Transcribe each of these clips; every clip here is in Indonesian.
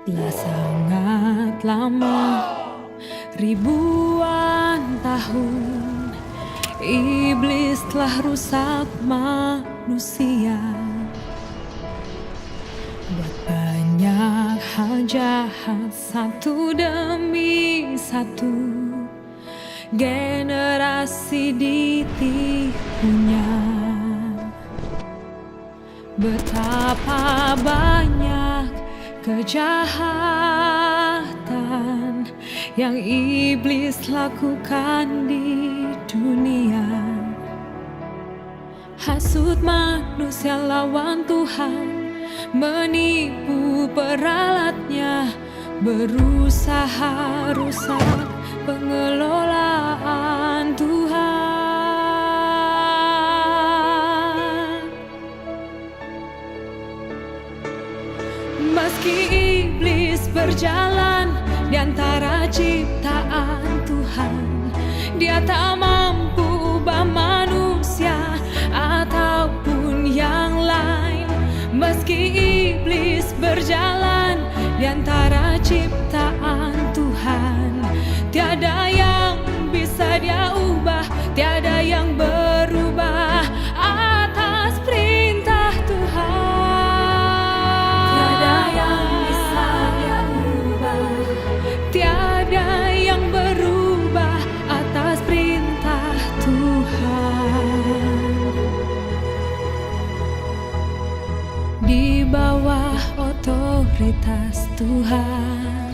Dia sangat lama, ribuan tahun, iblis telah rusak manusia. Buat banyak hal jahat satu demi satu, generasi ditipunya. Betapa banyak kejahatan yang iblis lakukan di dunia. Hasut manusia lawan Tuhan, menipu peralatnya, berusaha rusak pengelolaan Tuhan. Meski iblis berjalan di antara ciptaan Tuhan, dia tak mampu ubah manusia ataupun yang lain. Meski iblis berjalan di antara ciptaan Tuhan, tiada yang bisa dia ubah, tiada yang berubah atas perintah Tuhan. Tiada yang bisa dia ubah, tiada yang berubah atas perintah Tuhan. Di bawah otoritas Tuhan,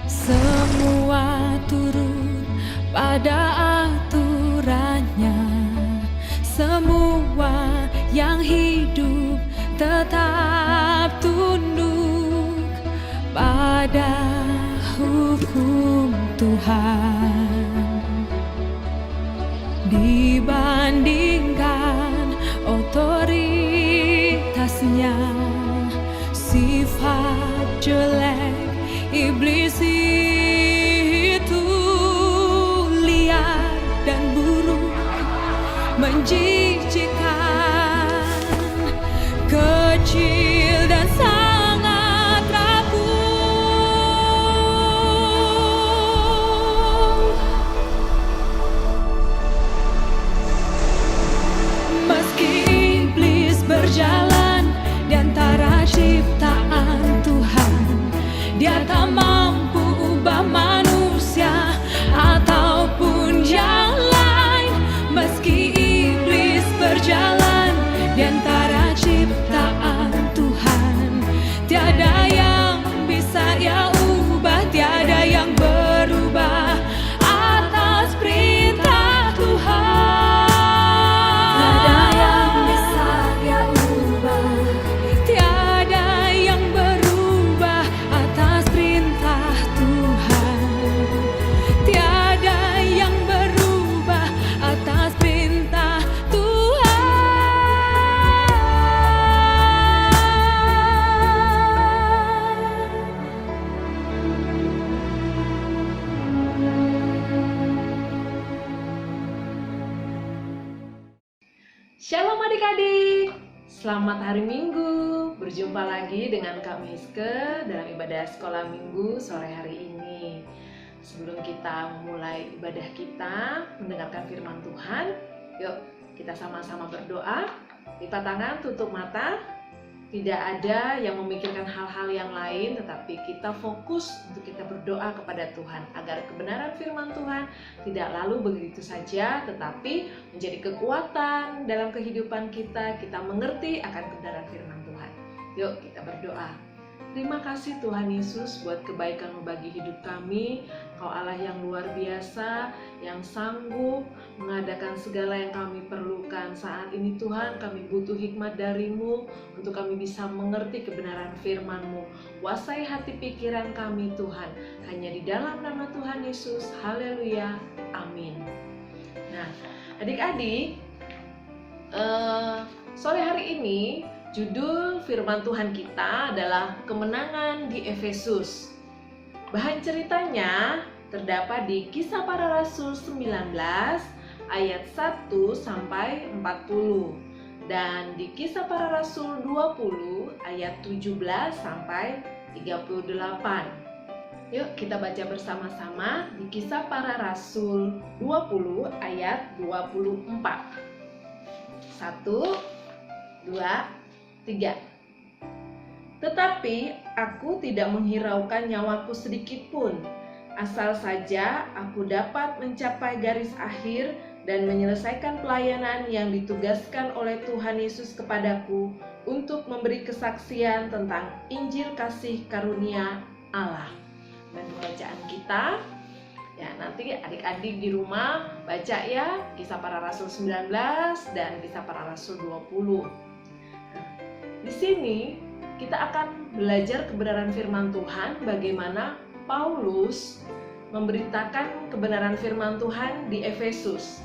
semua turun pada aturannya. Semua yang hidup tetap tunduk pada hukum Tuhan. Dibandingkan otoritasnya, sifat jelek iblis itu liar dan buruk, menjijikkan, kecil dan sangat rapuh. Meski iblis berjalan di antara ciptaan Tuhan, dia tak mampu ubah manusia ataupun yang lain. Meski iblis berjalan di antara ciptaan Tuhan, tiada yang bisa ia ubah, tiada yang berubah atas perintah Tuhan. Tiada yang bisa dia ubah, tiada yang berubah atas perintah Tuhan. Tiada yang berubah atas perintah Shalom adik-adik, selamat hari Minggu. Berjumpa lagi dengan Kak Miske dalam ibadah sekolah Minggu sore hari ini. Sebelum kita memulai ibadah kita, mendengarkan firman Tuhan, yuk kita sama-sama berdoa. Lipat tangan, tutup mata. Tidak ada yang memikirkan hal-hal yang lain, tetapi kita fokus untuk kita berdoa kepada Tuhan agar kebenaran firman Tuhan tidak lalu begitu saja, tetapi menjadi kekuatan dalam kehidupan kita. Kita mengerti akan kebenaran firman Tuhan. Yuk kita berdoa. Terima kasih Tuhan Yesus buat kebaikan-Mu bagi hidup kami. Kau Allah yang luar biasa, yang sanggup mengadakan segala yang kami perlukan. Saat ini Tuhan, kami butuh hikmat dari-Mu untuk kami bisa mengerti kebenaran firman-Mu. Kuasai hati pikiran kami Tuhan, hanya di dalam nama Tuhan Yesus. Haleluya, amin. Nah, adik-adik, sore hari ini judul firman Tuhan kita adalah kemenangan di Efesus. Bahan ceritanya terdapat di Kisah Para Rasul 19 ayat 1 sampai 40. dan di Kisah Para Rasul 20 ayat 17 sampai 38. Yuk kita baca bersama-sama di Kisah Para Rasul 20 ayat 24. 1, 2, 3. Tetapi aku tidak menghiraukan nyawaku sedikit pun, asal saja aku dapat mencapai garis akhir dan menyelesaikan pelayanan yang ditugaskan oleh Tuhan Yesus kepadaku untuk memberi kesaksian tentang Injil kasih karunia Allah. Dan bacaan kita, ya nanti adik-adik di rumah baca ya Kisah Para Rasul 19 dan Kisah Para Rasul 20. Di sini kita akan belajar kebenaran firman Tuhan, bagaimana Paulus memberitakan kebenaran firman Tuhan di Efesus.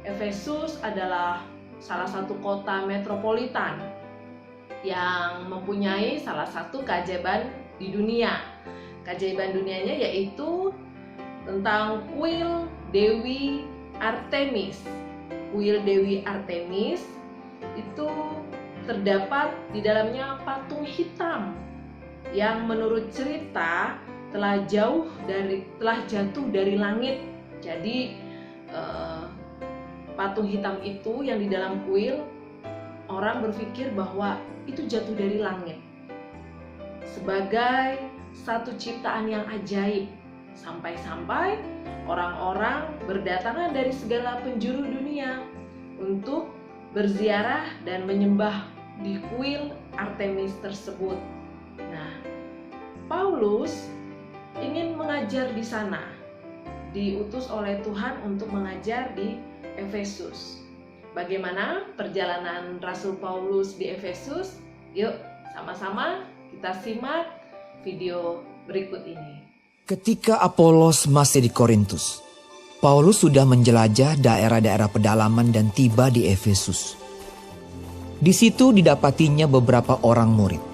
Efesus adalah salah satu kota metropolitan yang mempunyai salah satu keajaiban di dunia. Keajaiban dunianya yaitu tentang kuil Dewi Artemis. Kuil Dewi Artemis itu terdapat di dalamnya patung hitam yang menurut cerita telah jatuh dari langit. Jadi patung hitam itu yang di dalam kuil, orang berpikir bahwa itu jatuh dari langit sebagai satu ciptaan yang ajaib. Sampai-sampai orang-orang berdatangan dari segala penjuru dunia untuk berziarah dan menyembah di kuil Artemis tersebut. Nah, Paulus ingin mengajar di sana, diutus oleh Tuhan untuk mengajar di Efesus. Bagaimana perjalanan Rasul Paulus di Efesus? Yuk, sama-sama kita simak video berikut ini. Ketika Apolos masih di Korintus, Paulus sudah menjelajah daerah-daerah pedalaman dan tiba di Efesus. Di situ didapatinya beberapa orang murid.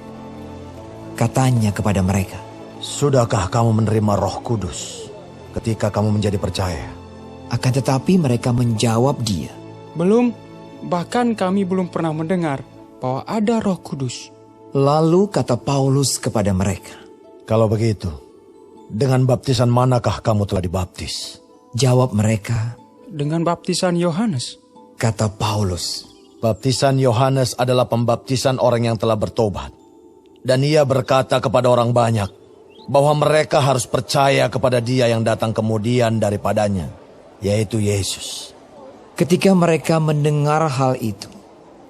Katanya kepada mereka, "Sudahkah kamu menerima Roh Kudus ketika kamu menjadi percaya?" Akan tetapi mereka menjawab dia, "Belum, bahkan kami belum pernah mendengar bahwa ada Roh Kudus." Lalu kata Paulus kepada mereka, "Kalau begitu, dengan baptisan manakah kamu telah dibaptis?" Jawab mereka, "Dengan baptisan Yohanes." Kata Paulus, "Baptisan Yohanes adalah pembaptisan orang yang telah bertobat. Dan ia berkata kepada orang banyak bahwa mereka harus percaya kepada Dia yang datang kemudian daripadanya, yaitu Yesus." Ketika mereka mendengar hal itu,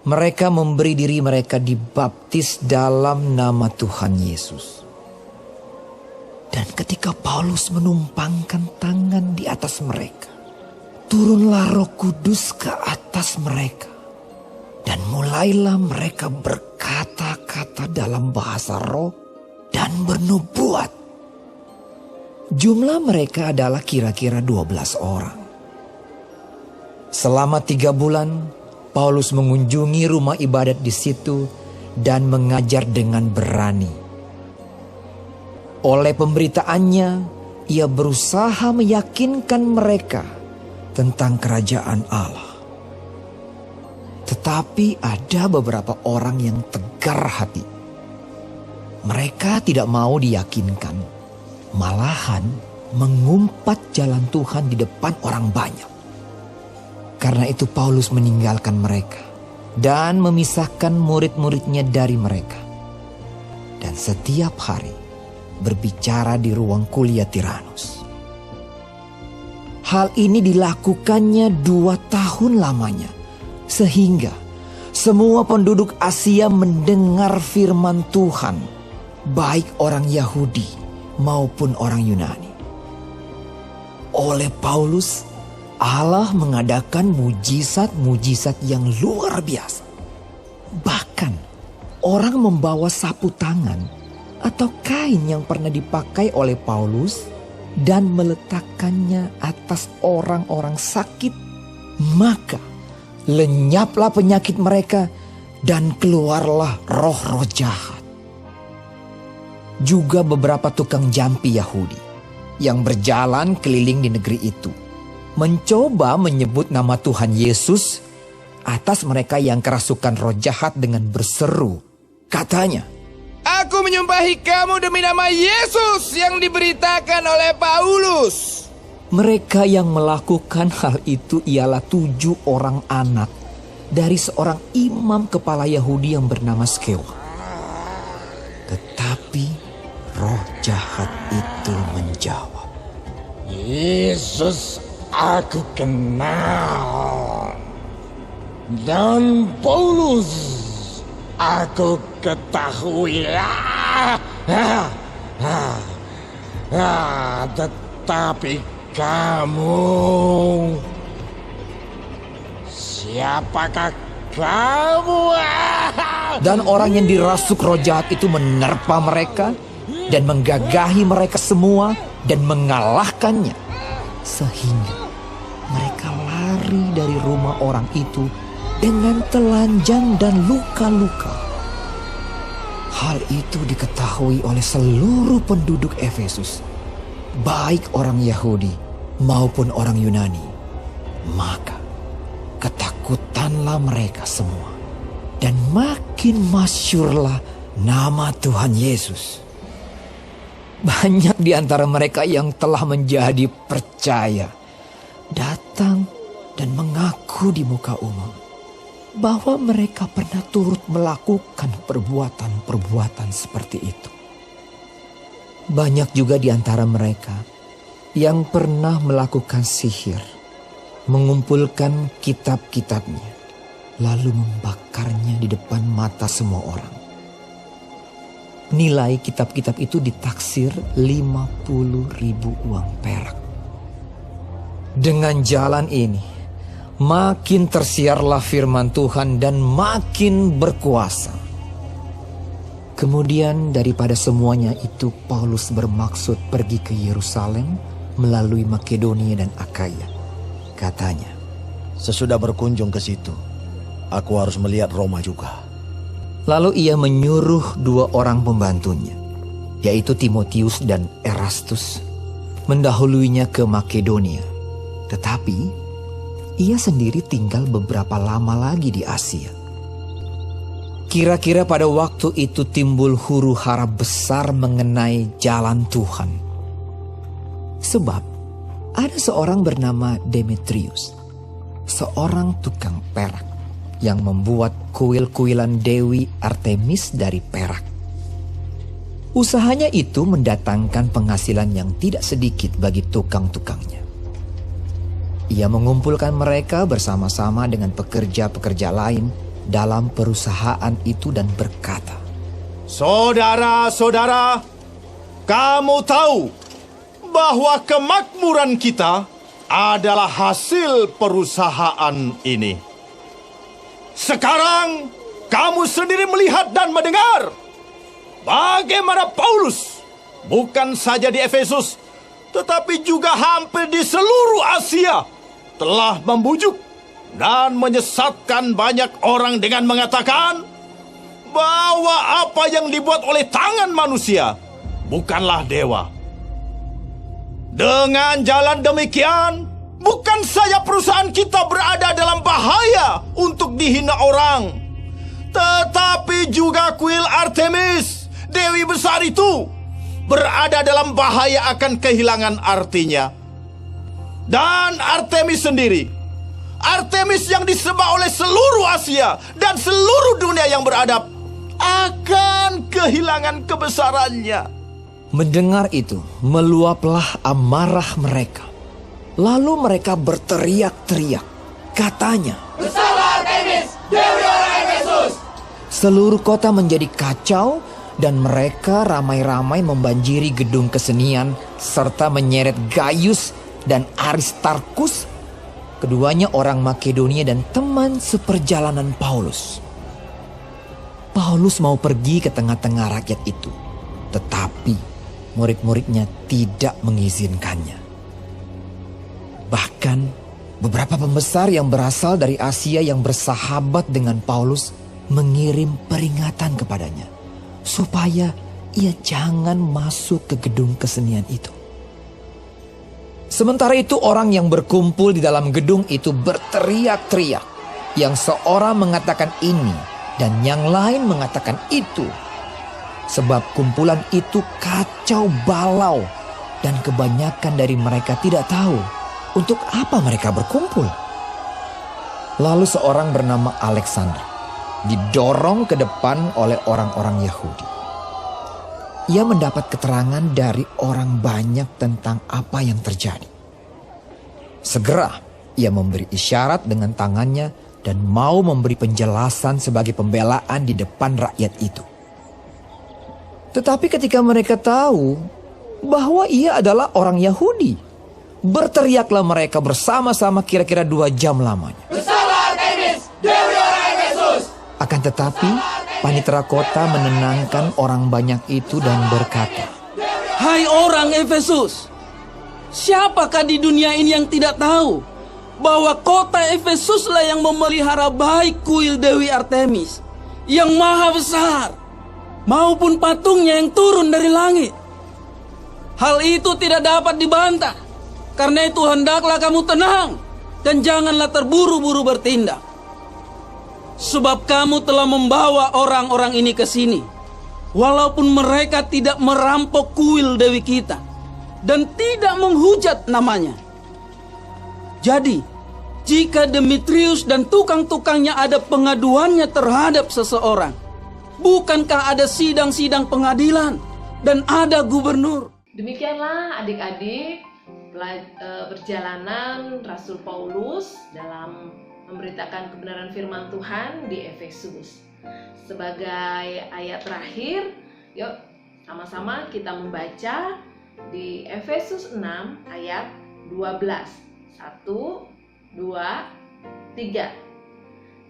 mereka memberi diri mereka dibaptis dalam nama Tuhan Yesus. Dan ketika Paulus menumpangkan tangan di atas mereka, turunlah Roh Kudus ke atas mereka. Dan mulailah mereka berkata-kata dalam bahasa roh dan bernubuat. Jumlah mereka adalah kira-kira 12 orang. Selama 3 bulan, Paulus mengunjungi rumah ibadat di situ dan mengajar dengan berani. Oleh pemberitaannya, ia berusaha meyakinkan mereka tentang kerajaan Allah. Tetapi ada beberapa orang yang tegar hati. Mereka tidak mau diyakinkan, malahan mengumpat jalan Tuhan di depan orang banyak. Karena itu Paulus meninggalkan mereka dan memisahkan murid-muridnya dari mereka. Dan setiap hari berbicara di ruang kuliah Tiranus. Hal ini dilakukannya 2 tahun lamanya, sehingga semua penduduk Asia mendengar firman Tuhan, baik orang Yahudi maupun orang Yunani. Oleh Paulus, Allah mengadakan mujizat-mujizat yang luar biasa. Bahkan orang membawa sapu tangan atau kain yang pernah dipakai oleh Paulus dan meletakkannya atas orang-orang sakit, maka lenyaplah penyakit mereka dan keluarlah roh-roh jahat. Juga beberapa tukang jampi Yahudi yang berjalan keliling di negeri itu mencoba menyebut nama Tuhan Yesus atas mereka yang kerasukan roh jahat dengan berseru. Katanya, Aku menyumpahi kamu demi nama Yesus yang diberitakan oleh Paulus. mereka yang melakukan hal itu ialah 7 orang anak dari seorang imam kepala Yahudi yang bernama Skewa. Tetapi roh jahat itu menjawab, Yesus aku kenal, dan Paulus aku ketahui. Tetapi kamu, siapakah kamu? dan orang yang dirasuk roh jahat itu menerpa mereka dan menggagahi mereka semua dan mengalahkannya, sehingga mereka lari dari rumah orang itu dengan telanjang dan luka-luka. Hal itu diketahui oleh seluruh penduduk Efesus, baik orang Yahudi maupun orang Yunani. Maka ketakutanlah mereka semua, dan makin masyhurlah nama Tuhan Yesus. Banyak di antara mereka yang telah menjadi percaya datang dan mengaku di muka umum bahwa mereka pernah turut melakukan perbuatan-perbuatan seperti itu. Banyak juga di antara mereka yang pernah melakukan sihir, mengumpulkan kitab-kitabnya, lalu membakarnya di depan mata semua orang. Nilai kitab-kitab itu ditaksir 50.000 uang perak. Dengan jalan ini, makin tersiarlah firman Tuhan dan makin berkuasa. Kemudian daripada semuanya itu, Paulus bermaksud pergi ke Yerusalem melalui Makedonia dan Akaya. Katanya, Sesudah berkunjung ke situ, aku harus melihat Roma juga. lalu ia menyuruh 2 orang pembantunya, yaitu Timotius dan Erastus, mendahuluinya ke Makedonia. Tetapi ia sendiri tinggal beberapa lama lagi di Asia. Kira-kira pada waktu itu timbul huru-hara besar mengenai jalan Tuhan. Sebab ada seorang bernama Demetrius, seorang tukang perak, yang membuat kuil-kuilan Dewi Artemis dari perak. Usahanya itu mendatangkan penghasilan yang tidak sedikit bagi tukang-tukangnya. Ia mengumpulkan mereka bersama-sama dengan pekerja-pekerja lain dalam perusahaan itu dan berkata, Saudara-saudara, kamu tahu bahwa kemakmuran kita adalah hasil perusahaan ini. Sekarang kamu sendiri melihat dan mendengar bagaimana Paulus bukan saja di Efesus, tetapi juga hampir di seluruh Asia telah membujuk dan menyesatkan banyak orang dengan mengatakan bahwa apa yang dibuat oleh tangan manusia bukanlah dewa. Dengan jalan demikian, bukan saja perusahaan kita berada dalam bahaya untuk dihina orang, tetapi juga kuil Artemis, Dewi besar itu, berada dalam bahaya akan kehilangan artinya. Dan Artemis sendiri, Artemis yang disembah oleh seluruh Asia dan seluruh dunia yang beradab, akan kehilangan kebesarannya. Mendengar itu, meluaplah amarah mereka. Lalu mereka berteriak-teriak. Katanya, Bersalah Artemis, Dewi orang Efesus. seluruh kota menjadi kacau dan mereka ramai-ramai membanjiri gedung kesenian serta menyeret Gaius dan Aristarkus, keduanya orang Makedonia dan teman seperjalanan Paulus. Paulus mau pergi ke tengah-tengah rakyat itu, tetapi murid-muridnya tidak mengizinkannya. Bahkan beberapa pembesar yang berasal dari Asia yang bersahabat dengan Paulus mengirim peringatan kepadanya supaya ia jangan masuk ke gedung kesenian itu. Sementara itu orang yang berkumpul di dalam gedung itu berteriak-teriak, Yang seorang mengatakan ini dan yang lain mengatakan itu. Sebab kumpulan itu kacau balau dan kebanyakan dari mereka tidak tahu untuk apa mereka berkumpul. Lalu seorang bernama Alexander didorong ke depan oleh orang-orang Yahudi. Ia mendapat keterangan dari orang banyak tentang apa yang terjadi. Segera ia memberi isyarat dengan tangannya dan mau memberi penjelasan sebagai pembelaan di depan rakyat itu. Tetapi ketika mereka tahu bahwa ia adalah orang Yahudi, berteriaklah mereka bersama-sama kira-kira 2 jam lamanya. Bersalah Artemis, Dewi orang Efesus! Akan tetapi panitera kota menenangkan orang banyak itu dan berkata, Hai orang Efesus, siapakah di dunia ini yang tidak tahu bahwa kota Efesuslah yang memelihara baik kuil Dewi Artemis yang maha besar, maupun patungnya yang turun dari langit. Hal itu tidak dapat dibantah. Karena itu hendaklah kamu tenang dan janganlah terburu-buru bertindak. Sebab kamu telah membawa orang-orang ini ke sini, walaupun mereka tidak merampok kuil Dewi kita dan tidak menghujat namanya. Jadi, jika Demetrius dan tukang-tukangnya ada pengaduannya terhadap seseorang, bukankah ada sidang-sidang pengadilan dan ada gubernur? Demikianlah adik-adik perjalanan Rasul Paulus dalam memberitakan kebenaran firman Tuhan di Efesus. Sebagai ayat terakhir, yuk sama-sama kita membaca di Efesus 6 ayat 12. 1, 2, 3.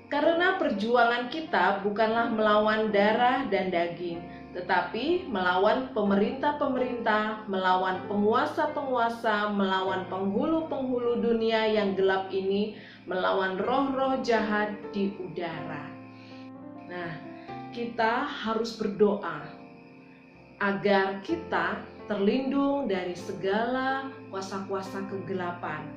Karena perjuangan kita bukanlah melawan darah dan daging, tetapi melawan pemerintah-pemerintah, melawan penguasa-penguasa, melawan penghulu-penghulu dunia yang gelap ini, melawan roh-roh jahat di udara. Nah, kita harus berdoa agar kita terlindung dari segala kuasa-kuasa kegelapan.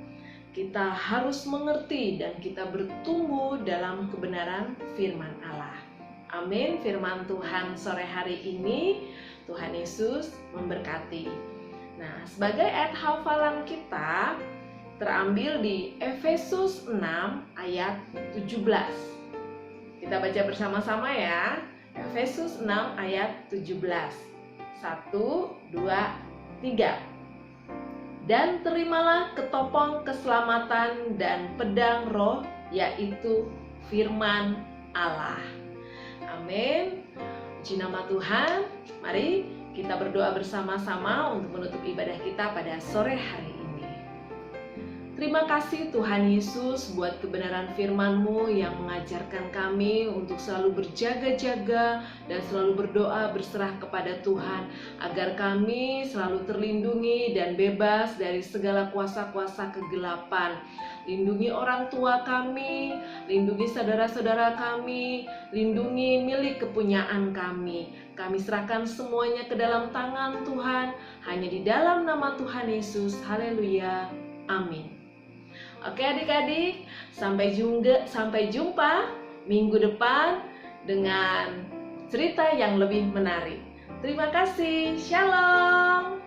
Kita harus mengerti dan kita bertumbuh dalam kebenaran firman Allah. Amin. Firman Tuhan sore hari ini, Tuhan Yesus memberkati. Nah, sebagai ayat hafalan kita terambil di Efesus 6 ayat 17. Kita baca bersama-sama ya. Efesus 6 ayat 17. 1, 2, 3. Dan terimalah ketopong keselamatan dan pedang roh, yaitu firman Allah. Amin. Puji nama Tuhan. Mari kita berdoa bersama-sama untuk menutup ibadah kita pada sore hari ini. Terima kasih Tuhan Yesus buat kebenaran firman-Mu yang mengajarkan kami untuk selalu berjaga-jaga dan selalu berdoa berserah kepada Tuhan, agar kami selalu terlindungi dan bebas dari segala kuasa-kuasa kegelapan. Lindungi orang tua kami, lindungi saudara-saudara kami, lindungi milik kepunyaan kami. Kami serahkan semuanya ke dalam tangan Tuhan, hanya di dalam nama Tuhan Yesus. Haleluya. Amin. Oke adik-adik, sampai jumpa minggu depan dengan cerita yang lebih menarik. Terima kasih. Shalom.